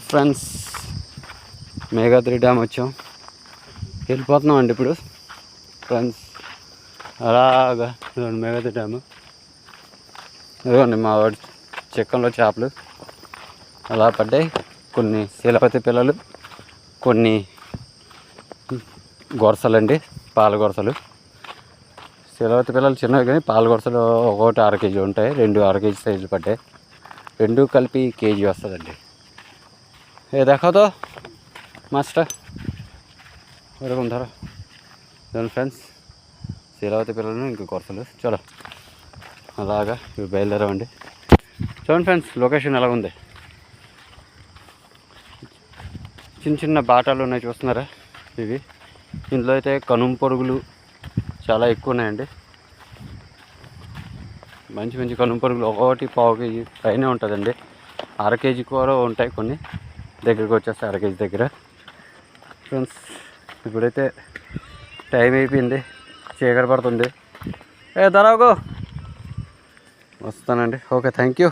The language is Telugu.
ఫ్రెండ్స్, మేఘాద్రి డ్యామ్ వచ్చాం, వెళ్ళిపోతున్నాం అండి ఇప్పుడు. ఫ్రెండ్స్ అలాగా ఇదిగోండి మేఘాద్రి డ్యాము. ఇదిగోండి మా వాడి చిక్కంలో చేపలు అలా పడ్డాయి. కొన్ని శీలపతి పిల్లలు, కొన్ని గొరసలండి, పాల గొరసలు. శీలవతి పిల్లలు చిన్నవి కానీ పాల గొరసలు ఒకటి 1/2 కేజీ ఉంటాయి. 2 1/2 కేజీ సైజులు పడ్డాయి. 2 కలిపి కేజీ వస్తుందండి. ఏ దేఖో మాస్టర్ వరకు ధర. చూడండి ఫ్రెండ్స్, శీలవతి పిల్లలు ఇంకా గొరసలు చూడ అలాగా ఇవి బయలుదేరామండి. చూడండి ఫ్రెండ్స్, లొకేషన్ ఎలా ఉంది. చిన్న చిన్న బాటాలు ఉన్నాయి చూస్తున్నారా ఇవి. ఇందులో అయితే కనుమ పొరుగులు చాలా ఎక్కువ ఉన్నాయండి. మంచి మంచి కనుమ పొరుగులు ఒక్కొక్కటి 1/4 కేజీ పైనే ఉంటుందండి. 1/2 కేజీ కూడా ఉంటాయి, కొన్ని దగ్గరికి వచ్చేస్తాయి 1/2 కేజీ దగ్గర. ఫ్రెండ్స్ ఇప్పుడైతే టైం అయిపోయింది, చీకటి పడుతుంది. ఏ దరాగో వస్తానండి. Okay, thank you.